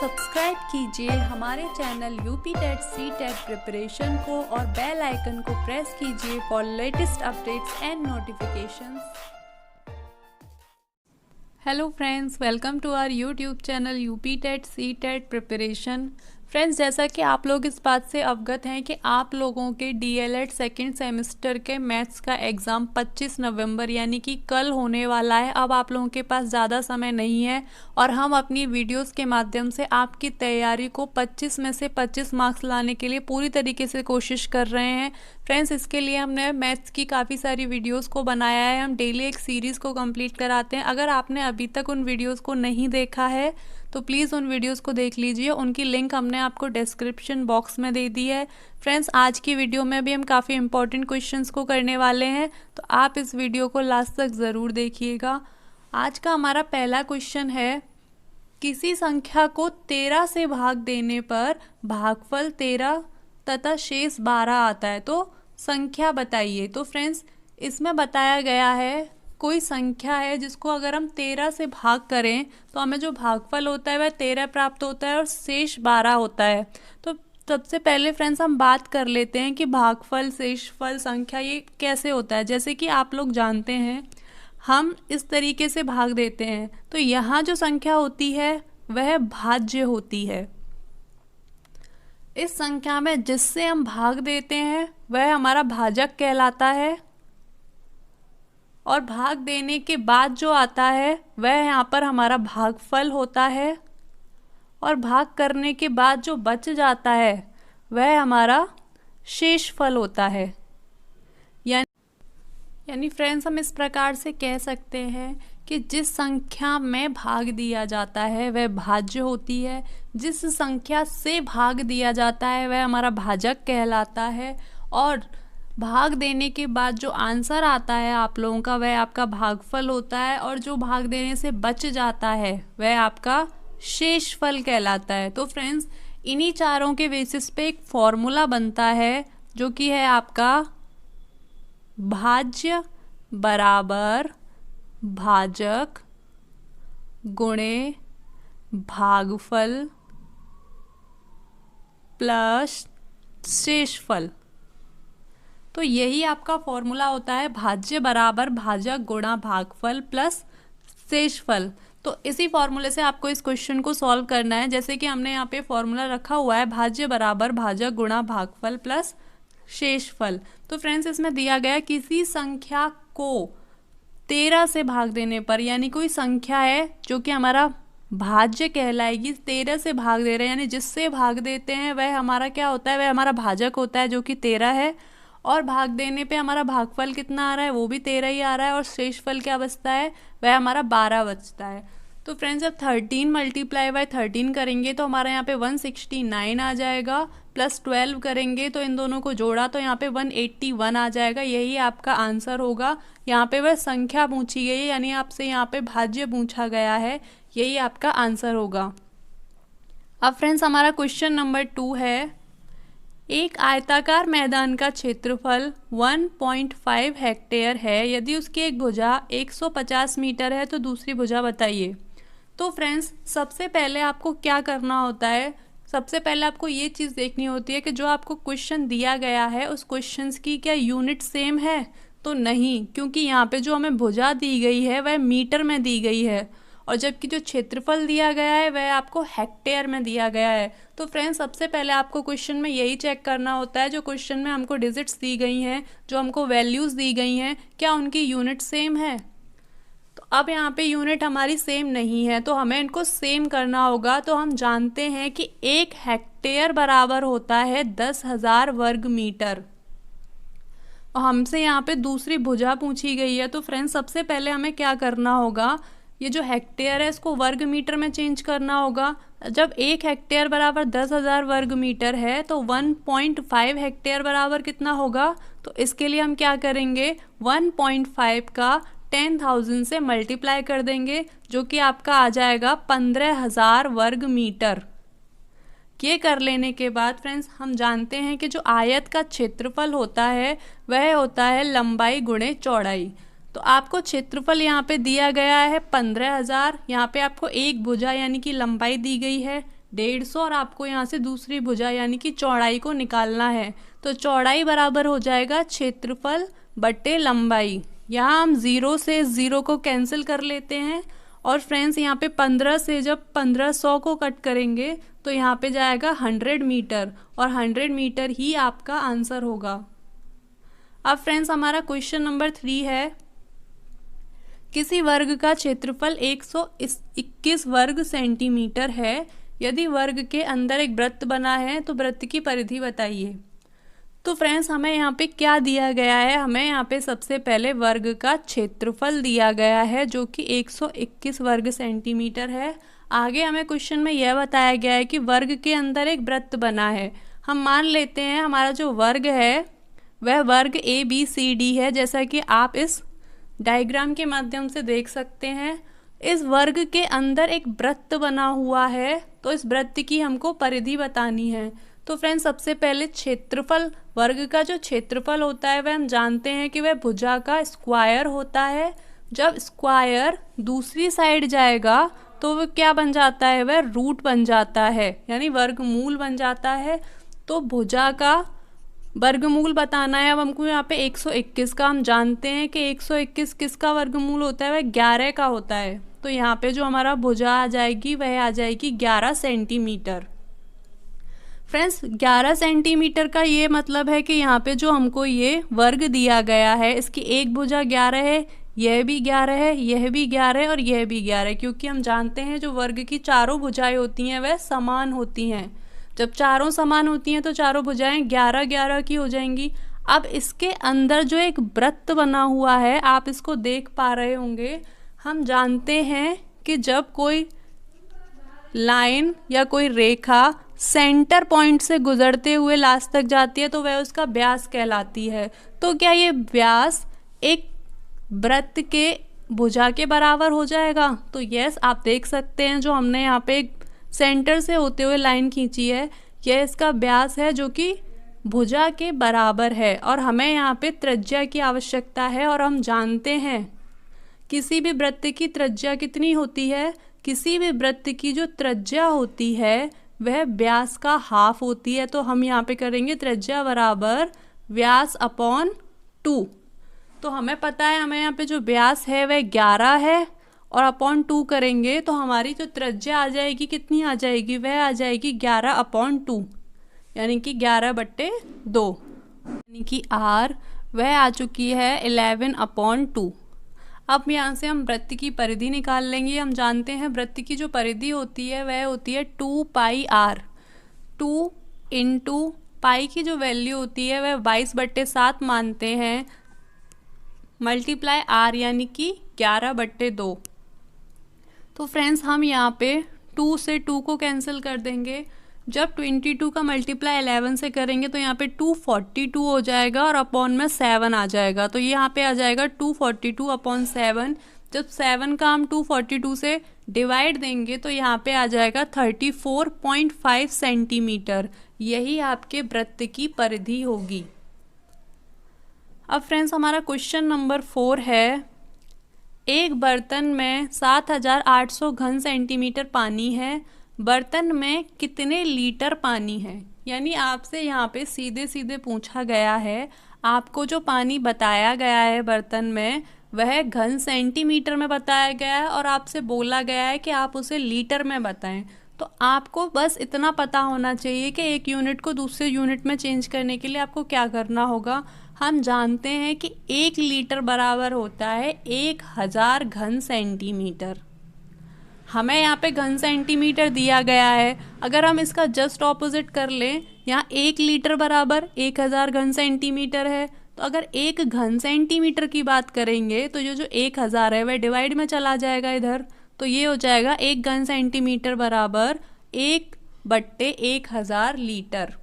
Subscribe कीजिए हमारे channel UP TET CTET preparation को और बेल आइकन को प्रेस कीजिए for latest updates and notifications. Hello friends, welcome to our YouTube channel UP TET CTET preparation. Friends, जैसा कि आप लोग इस बात से अवगत हैं कि आप लोगों के डीएलएड सेकेंड सेमेस्टर के मैथ्स का एग्ज़ाम 25 नवंबर यानी कि कल होने वाला है। अब आप लोगों के पास ज़्यादा समय नहीं है और हम अपनी वीडियोस के माध्यम से आपकी तैयारी को 25 में से 25 मार्क्स लाने के लिए पूरी तरीके से कोशिश कर रहे हैं। फ्रेंड्स, इसके लिए हमने मैथ्स की काफ़ी सारी वीडियोस को बनाया है। हम डेली एक सीरीज़ को कंप्लीट कराते हैं। अगर आपने अभी तक उन वीडियोस को नहीं देखा है तो प्लीज़ उन वीडियोस को देख लीजिए। उनकी लिंक हमने आपको डिस्क्रिप्शन बॉक्स में दे दी है। फ्रेंड्स, आज की वीडियो में भी हम काफ़ी इंपॉर्टेंट क्वेश्चंस को करने वाले हैं, तो आप इस वीडियो को लास्ट तक ज़रूर देखिएगा। आज का हमारा पहला क्वेश्चन है, किसी संख्या को 13 से भाग देने पर भागफल 13 तथा शेष 12 आता है, तो संख्या बताइए। तो फ्रेंड्स, इसमें बताया गया है कोई संख्या है जिसको अगर हम 13 से भाग करें तो हमें जो भागफल होता है वह 13 प्राप्त होता है और शेष 12 होता है। तो सबसे पहले फ्रेंड्स हम बात कर लेते हैं कि भागफल, शेषफल, संख्या ये कैसे होता है। जैसे कि आप लोग जानते हैं, हम इस तरीके से भाग देते हैं तो यहाँ जो संख्या होती है वह भाज्य होती है। इस संख्या में जिससे हम भाग देते हैं वह हमारा भाजक कहलाता है और भाग देने के बाद जो आता है वह यहाँ पर हमारा भागफल होता है और भाग करने के बाद जो बच जाता है वह हमारा शेषफल होता है। यानी फ्रेंड्स, हम इस प्रकार से कह सकते हैं कि जिस संख्या में भाग दिया जाता है वह भाज्य होती है, जिस संख्या से भाग दिया जाता है वह हमारा भाजक कहलाता है और भाग देने के बाद जो आंसर आता है आप लोगों का वह आपका भागफल होता है और जो भाग देने से बच जाता है वह आपका शेषफल कहलाता है। तो फ्रेंड्स, इन्हीं चारों के बेसिस पे एक फॉर्मूला बनता है जो कि है आपका भाज्य बराबर भाजक गुणे भागफल प्लस शेषफल। तो यही आपका फॉर्मूला होता है, भाज्य बराबर भाजक गुणा भागफल प्लस शेषफल। तो इसी फॉर्मूले से आपको इस क्वेश्चन को सॉल्व करना है। जैसे कि हमने यहाँ पे फॉर्मूला रखा हुआ है, भाज्य बराबर भाजक गुणा भागफल प्लस शेषफल। तो फ्रेंड्स, इसमें दिया गया किसी संख्या को 13 से भाग देने पर, यानी कोई संख्या है जो कि हमारा भाज्य कहलाएगी, 13 से भाग दे रहे हैं यानी जिससे भाग देते हैं वह हमारा क्या होता है, वह हमारा भाजक होता है जो कि 13 है और भाग देने पे हमारा भागफल कितना आ रहा है, वो भी 13 ही आ रहा है और शेषफल क्या बचता है, वह हमारा 12 बचता है। तो फ्रेंड्स, जब 13 मल्टीप्लाई बाय 13 करेंगे तो हमारा यहाँ पे 169 आ जाएगा, प्लस 12 करेंगे तो इन दोनों को जोड़ा तो यहाँ पे 181 आ जाएगा। यही आपका आंसर होगा। यहाँ पे वह संख्या पूछी गई है यानी आपसे यहाँ पे भाज्य पूछा गया है, यही आपका आंसर होगा। अब फ्रेंड्स, हमारा क्वेश्चन नंबर 2 है, एक आयताकार मैदान का क्षेत्रफल 1.5 हेक्टेयर है। यदि उसकी एक भुजा 150 मीटर है तो दूसरी भुजा बताइए। तो फ्रेंड्स, सबसे पहले आपको क्या करना होता है, सबसे पहले आपको ये चीज़ देखनी होती है कि जो आपको क्वेश्चन दिया गया है उस क्वेश्चन की क्या यूनिट सेम है। तो नहीं, क्योंकि यहाँ पे जो हमें भुजा दी गई है वह मीटर में दी गई है और जबकि जो क्षेत्रफल दिया गया है वह आपको हेक्टेयर में दिया गया है। तो फ्रेंड्स, सबसे पहले आपको क्वेश्चन में यही चेक करना होता है, जो क्वेश्चन में हमको डिजिट्स दी गई हैं, जो हमको वैल्यूज़ दी गई हैं, क्या उनकी यूनिट सेम है। तो अब यहाँ पे यूनिट हमारी सेम नहीं है तो हमें इनको सेम करना होगा। तो हम जानते हैं कि 1 हेक्टेयर बराबर होता है 10,000 वर्ग मीटर और हमसे यहाँ पे दूसरी भुजा पूछी गई है। तो फ्रेंड्स, सबसे पहले हमें क्या करना होगा, ये जो हेक्टेयर है इसको वर्ग मीटर में चेंज करना होगा। जब 1 हेक्टेयर बराबर 10,000 वर्ग मीटर है तो 1.5 हेक्टेयर बराबर कितना होगा। तो इसके लिए हम क्या करेंगे, 1.5 का 10,000 से मल्टीप्लाई कर देंगे जो कि आपका आ जाएगा 15,000 वर्ग मीटर। ये कर लेने के बाद फ्रेंड्स, हम जानते हैं कि जो आयत का क्षेत्रफल होता है वह होता है लंबाई गुणे चौड़ाई। तो आपको क्षेत्रफल यहाँ पे दिया गया है 15,000, यहाँ पे आपको एक भुजा यानी कि लंबाई दी गई है 150 और आपको यहाँ से दूसरी भुजा यानी कि चौड़ाई को निकालना है। तो चौड़ाई बराबर हो जाएगा क्षेत्रफल बटे लंबाई। यहाँ हम 0 से 0 को कैंसिल कर लेते हैं और फ्रेंड्स यहाँ पे 15 से जब 1500 को कट करेंगे तो यहाँ पे जाएगा 100 मीटर और 100 मीटर ही आपका आंसर होगा। अब फ्रेंड्स हमारा क्वेश्चन नंबर 3 है, किसी वर्ग का क्षेत्रफल 121 वर्ग सेंटीमीटर है। यदि वर्ग के अंदर एक वृत्त बना है तो वृत्त की परिधि बताइए। तो फ्रेंड्स हमें यहाँ पे क्या दिया गया है, हमें यहाँ पे सबसे पहले वर्ग का क्षेत्रफल दिया गया है जो कि 121 वर्ग सेंटीमीटर है। आगे हमें क्वेश्चन में यह बताया गया है कि वर्ग के अंदर एक वृत्त बना है। हम मान लेते हैं हमारा जो वर्ग है वह वर्ग ABCD है, जैसा कि आप इस डायग्राम के माध्यम से देख सकते हैं। इस वर्ग के अंदर एक वृत्त बना हुआ है तो इस वृत्त की हमको परिधि बतानी है। तो फ्रेंड्स सबसे पहले क्षेत्रफल, वर्ग का जो क्षेत्रफल होता है वह हम जानते हैं कि वह भुजा का स्क्वायर होता है। जब स्क्वायर दूसरी साइड जाएगा तो वह क्या बन जाता है, वह रूट बन जाता है यानी वर्गमूल बन जाता है। तो भुजा का वर्गमूल बताना है। अब हमको यहाँ पे 121 का, हम जानते हैं कि 121 किसका वर्गमूल होता है, वह 11 का होता है। तो यहाँ पे जो हमारा भुजा आ जाएगी वह आ जाएगी 11 सेंटीमीटर। फ्रेंड्स 11 सेंटीमीटर का ये मतलब है कि यहाँ पे जो हमको ये वर्ग दिया गया है इसकी एक भुजा 11 है, यह भी 11 है, यह भी 11 है और यह भी 11 है, क्योंकि हम जानते हैं जो वर्ग की चारों भुजाएं होती हैं वह समान होती हैं। जब चारों समान होती हैं तो चारों भुजाएं 11-11 की हो जाएंगी। अब इसके अंदर जो एक वृत्त बना हुआ है आप इसको देख पा रहे होंगे। हम जानते हैं कि जब कोई लाइन या कोई रेखा सेंटर पॉइंट से गुजरते हुए लास्ट तक जाती है तो वह उसका व्यास कहलाती है। तो क्या ये व्यास एक वृत्त के भुजा के बराबर हो जाएगा? तो यस, आप देख सकते हैं जो हमने यहाँ पे एक सेंटर से होते हुए लाइन खींची है, यह इसका व्यास है जो कि भुजा के बराबर है। और हमें यहाँ पे त्रिज्या की आवश्यकता है और हम जानते हैं किसी भी वृत्त की त्रिज्या कितनी होती है, किसी भी वृत्त की जो त्रिज्या होती है वह व्यास का हाफ होती है। तो हम यहाँ पे करेंगे त्रिज्या बराबर व्यास अपॉन 2। तो हमें पता है हमें यहाँ पे जो व्यास है वह 11 है और अपॉन 2 करेंगे तो हमारी जो त्रिज्या आ जाएगी कितनी आ जाएगी, वह आ जाएगी 11/2 यानी कि 11/2 यानी कि R वह आ चुकी है 11/2। अब यहाँ से हम वृत्त की परिधि निकाल लेंगे। हम जानते हैं वृत्त की जो परिधि होती है वह होती है 2πr। 2 इंटू पाई की जो वैल्यू होती है वह 22/7 मानते हैं, मल्टीप्लाई R यानी कि 11/2। तो फ्रेंड्स हम यहाँ पे 2 से 2 को कैंसिल कर देंगे। जब 22 का मल्टीप्लाई 11 से करेंगे तो यहाँ पे 242 हो जाएगा और अपॉन में 7 आ जाएगा। तो ये यहाँ पे आ जाएगा 242/7। जब 7 का हम 242 से डिवाइड देंगे तो यहाँ पे आ जाएगा 34.5 सेंटीमीटर। यही आपके वृत्त की परिधि होगी। अब फ्रेंड्स हमारा क्वेश्चन नंबर 4 है, एक बर्तन में 7800 घन सेंटीमीटर पानी है, बर्तन में कितने लीटर पानी है? यानी आपसे यहाँ पे सीधे सीधे पूछा गया है, आपको जो पानी बताया गया है बर्तन में वह घन सेंटीमीटर में बताया गया है और आपसे बोला गया है कि आप उसे लीटर में बताएं। तो आपको बस इतना पता होना चाहिए कि एक यूनिट को दूसरे यूनिट में चेंज करने के लिए आपको क्या करना होगा। हम जानते हैं कि 1 लीटर बराबर होता है 1000 घन सेंटीमीटर। हमें यहाँ पे घन सेंटीमीटर दिया गया है, अगर हम इसका जस्ट ऑपोजिट कर लें, यहाँ 1 लीटर बराबर 1000 घन सेंटीमीटर है, तो अगर 1 घन सेंटीमीटर की बात करेंगे तो जो 1000 है वह डिवाइड में चला जाएगा इधर। तो ये हो जाएगा 1 घन सेंटीमीटर बराबर 1/1000 लीटर।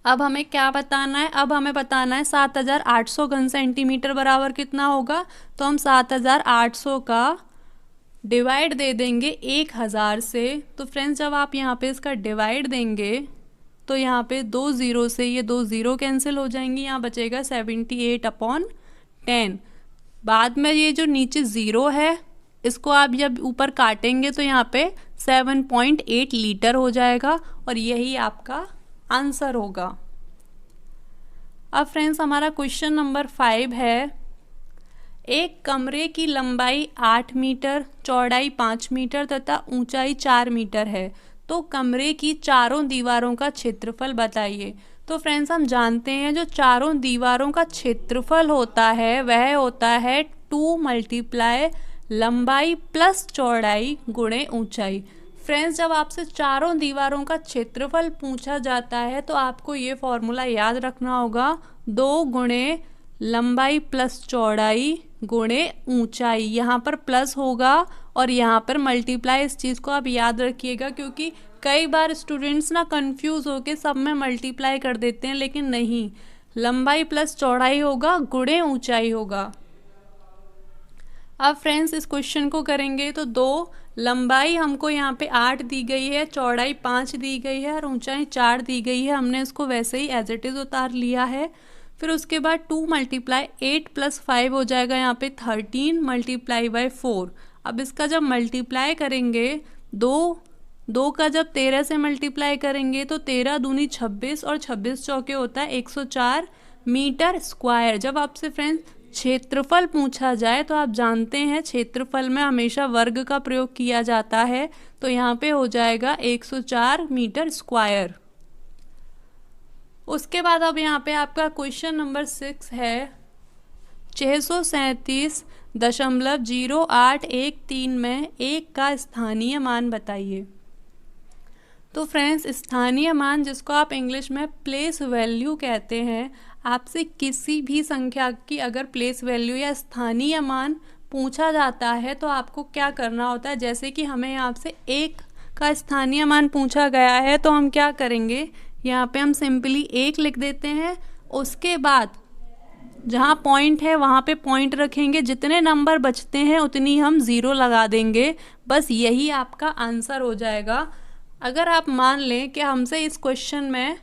अब हमें क्या बताना है, अब हमें बताना है 7800 घन सेंटीमीटर बराबर कितना होगा। तो हम 7800 का डिवाइड दे देंगे 1000 से। तो फ्रेंड्स जब आप यहाँ पे इसका डिवाइड देंगे तो यहाँ पे 2 0 से ये 2 0 कैंसिल हो जाएंगी, यहाँ बचेगा 78/10। बाद में ये जो नीचे 0 है इसको आप जब ऊपर काटेंगे तो यहाँ पे 7.8 लीटर हो जाएगा और यही आपका आंसर होगा। अब फ्रेंड्स हमारा क्वेश्चन नंबर 5 है, एक कमरे की लंबाई 8 मीटर, चौड़ाई 5 मीटर तथा ऊंचाई 4 मीटर है, तो कमरे की चारों दीवारों का क्षेत्रफल बताइए। तो फ्रेंड्स हम जानते हैं जो चारों दीवारों का क्षेत्रफल होता है वह होता है 2 मल्टीप्लाई लंबाई प्लस चौड़ाई गुणे ऊंचाई। फ्रेंड्स जब आपसे चारों दीवारों का क्षेत्रफल पूछा जाता है तो आपको ये फॉर्मूला याद रखना होगा, 2 गुणे लंबाई प्लस चौड़ाई गुणे ऊंचाई। यहाँ पर प्लस होगा और यहाँ पर मल्टीप्लाई। इस चीज़ को आप याद रखिएगा क्योंकि कई बार स्टूडेंट्स ना कंफ्यूज होके सब में मल्टीप्लाई कर देते हैं, लेकिन नहीं, लंबाई प्लस चौड़ाई होगा गुणे ऊंचाई होगा। अब फ्रेंड्स इस क्वेश्चन को करेंगे तो 2 लंबाई हमको यहाँ पे 8 दी गई है, चौड़ाई 5 दी गई है और ऊंचाई 4 दी गई है। हमने इसको वैसे ही एज इट इज़ उतार लिया है। फिर उसके बाद 2 मल्टीप्लाई 8 प्लस 5 हो जाएगा यहाँ पे 13 मल्टीप्लाई बाय 4। अब इसका जब मल्टीप्लाई करेंगे, 2 का जब 13 से मल्टीप्लाई करेंगे तो 13 दूनी 26 और 26 चौके होता है 104 मीटर स्क्वायर। जब आपसे फ्रेंड्स क्षेत्रफल पूछा जाए तो आप जानते हैं क्षेत्रफल में हमेशा वर्ग का प्रयोग किया जाता है, तो यहाँ पे हो जाएगा 104 मीटर स्क्वायर। उसके बाद अब यहाँ पे आपका क्वेश्चन नंबर 6 है, 637.0813 में 1 का स्थानीय मान बताइए। तो फ्रेंड्स स्थानीय मान, जिसको आप इंग्लिश में प्लेस वैल्यू कहते हैं, आपसे किसी भी संख्या की अगर प्लेस वैल्यू या स्थानीय मान पूछा जाता है तो आपको क्या करना होता है। जैसे कि हमें यहाँ से 1 का स्थानीय मान पूछा गया है तो हम क्या करेंगे, यहाँ पे हम सिंपली 1 लिख देते हैं। उसके बाद जहाँ पॉइंट है वहाँ पे पॉइंट रखेंगे, जितने नंबर बचते हैं उतनी हम 0 लगा देंगे, बस यही आपका आंसर हो जाएगा। अगर आप मान लें कि हमसे इस क्वेश्चन में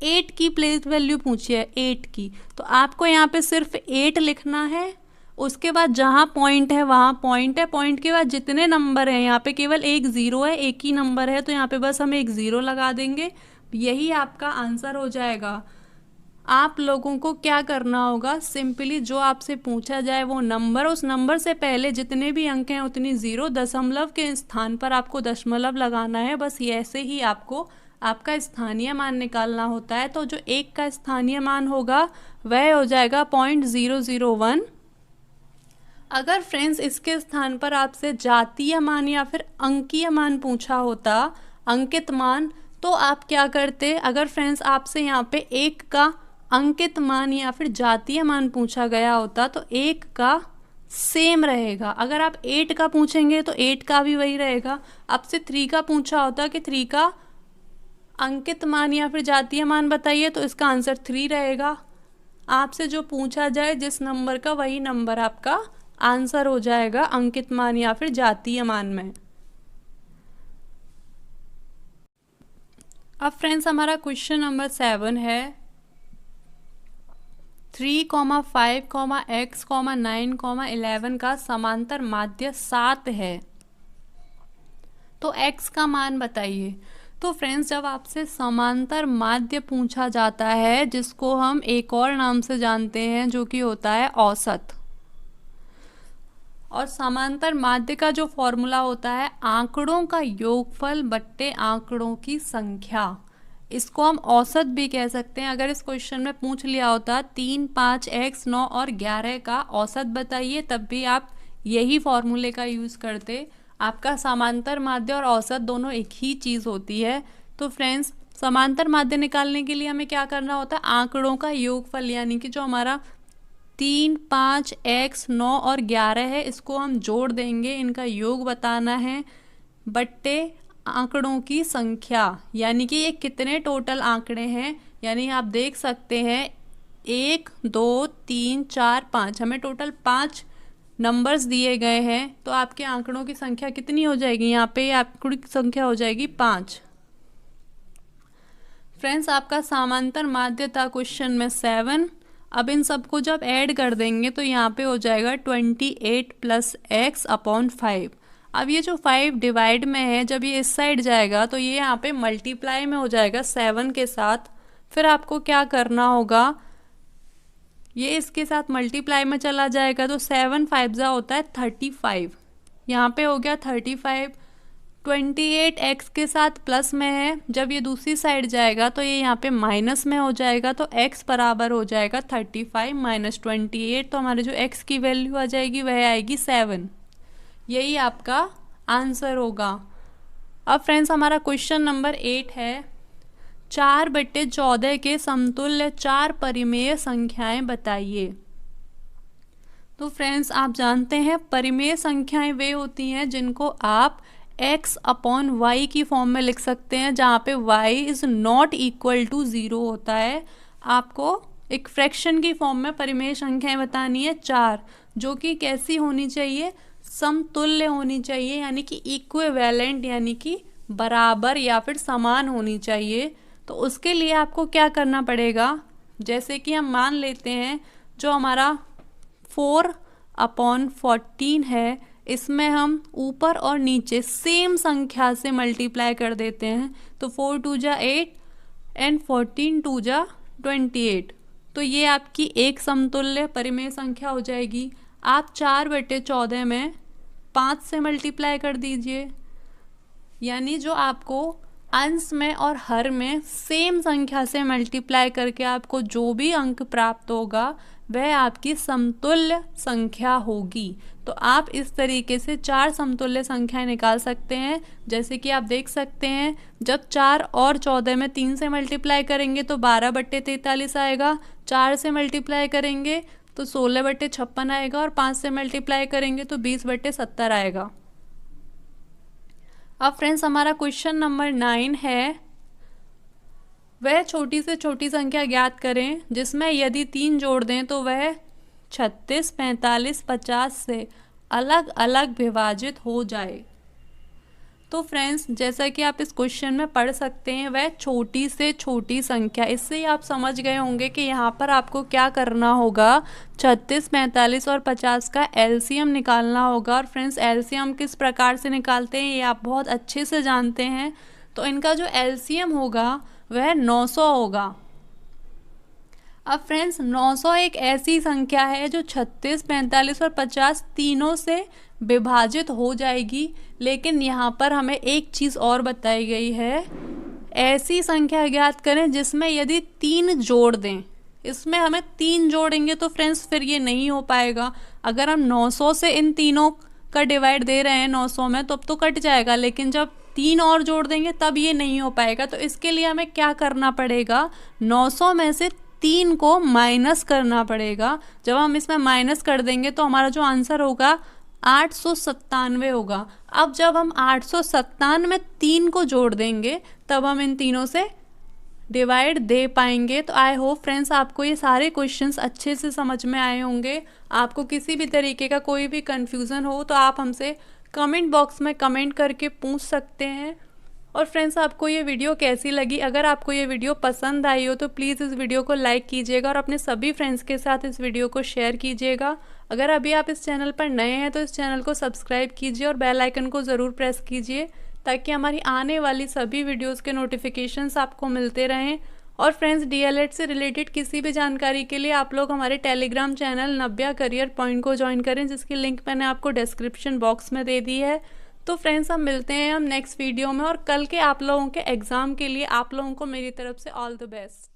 8 की प्लेस वैल्यू पूछी है, 8 की, तो आपको यहाँ पे सिर्फ 8 लिखना है। उसके बाद जहाँ पॉइंट है वहाँ पॉइंट है, पॉइंट के बाद जितने नंबर हैं, यहाँ पे केवल एक 0 है, एक ही नंबर है, तो यहाँ पे बस हम एक 0 लगा देंगे, यही आपका आंसर हो जाएगा। आप लोगों को क्या करना होगा, सिंपली जो आपसे पूछा जाए वो नंबर, उस नंबर से पहले जितने भी अंक हैं उतनी 0, दशमलव के स्थान पर आपको दशमलव लगाना है, बस ऐसे ही आपको आपका स्थानीय मान निकालना होता है। तो जो 1 का स्थानीय मान होगा वह हो जाएगा 0.001। अगर फ्रेंड्स इसके स्थान पर आपसे जातीय मान या फिर अंकीय मान पूछा होता, अंकित मान, तो आप क्या करते। अगर फ्रेंड्स आपसे यहाँ पे 1 का अंकित मान या फिर जातीय मान पूछा गया होता तो 1 का सेम रहेगा। अगर आप 8 का पूछेंगे तो 8 का भी वही रहेगा। आपसे 3 का पूछा होता कि 3 का अंकित मान या फिर जातीय मान बताइए, तो इसका आंसर 3 रहेगा। आपसे जो पूछा जाए जिस नंबर का, वही नंबर आपका आंसर हो जाएगा अंकित मान या फिर जातीय मान में। अब फ्रेंड्स हमारा क्वेश्चन नंबर 7 है, 3, 5, x, 9, 11 का समांतर माध्य 7 है, तो x का मान बताइए। तो फ्रेंड्स जब आपसे समांतर माध्य पूछा जाता है, जिसको हम एक और नाम से जानते हैं जो कि होता है औसत, और समांतर माध्य का जो फॉर्मूला होता है आंकड़ों का योगफल बट्टे आंकड़ों की संख्या, इसको हम औसत भी कह सकते हैं। अगर इस क्वेश्चन में पूछ लिया होता 3, 5, x, 9 और 11 का औसत बताइए, तब भी आप यही फॉर्मूले का यूज़ करते। आपका समांतर माध्य और औसत दोनों एक ही चीज़ होती है। तो फ्रेंड्स समांतर माध्य निकालने के लिए हमें क्या करना होता है, आंकड़ों का योगफल, यानी कि जो हमारा 3, 5, x, 9 और 11 है, इसको हम जोड़ देंगे, इनका योग बताना है, बट्टे आंकड़ों की संख्या, यानी कि ये कितने टोटल आंकड़े हैं। यानी आप देख सकते हैं 1, 2, 3, 4, 5, हमें टोटल 5 नंबर्स दिए गए हैं, तो आपके आंकड़ों की संख्या कितनी हो जाएगी, यहाँ पे आंकड़ों की संख्या हो जाएगी 5। फ्रेंड्स आपका समांतर माध्य था क्वेश्चन में 7। अब इन सबको जब ऐड कर देंगे तो यहाँ पे हो जाएगा 28 + x/5। अब ये जो 5 डिवाइड में है, जब ये इस साइड जाएगा तो ये यहाँ पे मल्टीप्लाई में हो जाएगा 7 के साथ। फिर आपको क्या करना होगा, ये इसके साथ मल्टीप्लाई में चला जाएगा तो 7 5 जा होता है 35, यहाँ पे हो गया 35। 28 x के साथ प्लस में है, जब ये दूसरी साइड जाएगा तो ये यहाँ पे माइनस में हो जाएगा तो x बराबर हो जाएगा 35 माइनस 28, तो हमारे जो x की वैल्यू आ जाएगी वह आएगी 7। यही आपका आंसर होगा। अब फ्रेंड्स हमारा क्वेश्चन नंबर 8 है, 4/14 के समतुल्य 4 परिमेय संख्याएं बताइए। तो फ्रेंड्स आप जानते हैं परिमेय संख्याएं वे होती हैं जिनको आप x/y की फॉर्म में लिख सकते हैं, जहाँ पे y is not equal to 0 होता है। आपको एक फ्रैक्शन की फॉर्म में परिमेय संख्याएं बतानी है 4, जो कि कैसी होनी चाहिए, समतुल्य होनी चाहिए, यानी कि इक्विवेलेंट, यानी कि बराबर या फिर समान होनी चाहिए। तो उसके लिए आपको क्या करना पड़ेगा, जैसे कि हम मान लेते हैं जो हमारा 4/14 है, इसमें हम ऊपर और नीचे सेम संख्या से मल्टीप्लाई कर देते हैं। तो 4 2 जा 8 एंड 14 2 जा 28, तो ये आपकी एक समतुल्य परिमेय संख्या हो जाएगी। आप 4/14 में 5 से मल्टीप्लाई कर दीजिए, यानी जो आपको अंश में और हर में सेम संख्या से मल्टीप्लाई करके आपको जो भी अंक प्राप्त होगा वह आपकी समतुल्य संख्या होगी। तो आप इस तरीके से 4 समतुल्य संख्याएं निकाल सकते हैं। जैसे कि आप देख सकते हैं, जब 4 और 14 में 3 से मल्टीप्लाई करेंगे तो 12/43 आएगा, 4 से मल्टीप्लाई करेंगे तो 16/56 आएगा और 5 से मल्टीप्लाई करेंगे तो 20/70 आएगा। अब फ्रेंड्स हमारा क्वेश्चन नंबर 9 है, वह छोटी से छोटी संख्या ज्ञात करें जिसमें यदि 3 जोड़ दें तो वह 36, 45, 50 से अलग अलग विभाजित हो जाए। तो फ्रेंड्स जैसा कि आप इस क्वेश्चन में पढ़ सकते हैं, वह छोटी से छोटी संख्या, इससे ही आप समझ गए होंगे कि यहाँ पर आपको क्या करना होगा, 36, 45 और 50 का एलसीएम निकालना होगा। और फ्रेंड्स एलसीएम किस प्रकार से निकालते हैं ये आप बहुत अच्छे से जानते हैं। तो इनका जो एलसीएम होगा वह 900 होगा। अब फ्रेंड्स 900 एक ऐसी संख्या है जो 36, 45 और 50 तीनों से विभाजित हो जाएगी। लेकिन यहाँ पर हमें एक चीज़ और बताई गई है, ऐसी संख्या ज्ञात करें जिसमें यदि 3 जोड़ दें। इसमें हमें 3 जोड़ेंगे तो फ्रेंड्स फिर ये नहीं हो पाएगा। अगर हम 900 से इन तीनों का डिवाइड दे रहे हैं 900 में तो अब तो कट जाएगा, लेकिन जब 3 और जोड़ देंगे तब ये नहीं हो पाएगा। तो इसके लिए हमें क्या करना पड़ेगा, 900 में से 3 को माइनस करना पड़ेगा। जब हम इसमें माइनस कर देंगे तो हमारा जो आंसर होगा 897 होगा। अब जब हम 897 में 3 को जोड़ देंगे तब हम इन तीनों से डिवाइड दे पाएंगे। तो आई होप फ्रेंड्स आपको ये सारे क्वेश्चंस अच्छे से समझ में आए होंगे। आपको किसी भी तरीके का कोई भी कन्फ्यूज़न हो तो आप हमसे कमेंट बॉक्स में कमेंट करके पूछ सकते हैं। और फ्रेंड्स आपको ये वीडियो कैसी लगी, अगर आपको ये वीडियो पसंद आई हो तो प्लीज़ इस वीडियो को लाइक कीजिएगा और अपने सभी फ्रेंड्स के साथ इस वीडियो को शेयर कीजिएगा। अगर अभी आप इस चैनल पर नए हैं तो इस चैनल को सब्सक्राइब कीजिए और बेल आइकन को ज़रूर प्रेस कीजिए ताकि हमारी आने वाली सभी वीडियोज़ के नोटिफिकेशंस आपको मिलते रहें। और फ्रेंड्स डीएलएड से रिलेटेड किसी भी जानकारी के लिए आप लोग हमारे टेलीग्राम चैनल नव्या करियर पॉइंट को ज्वाइन करें, जिसकी लिंक मैंने आपको डिस्क्रिप्शन बॉक्स में दे दी है। तो फ्रेंड्स हम मिलते हैं हम नेक्स्ट वीडियो में, और कल के आप लोगों के एग्ज़ाम के लिए आप लोगों को मेरी तरफ से ऑल द बेस्ट।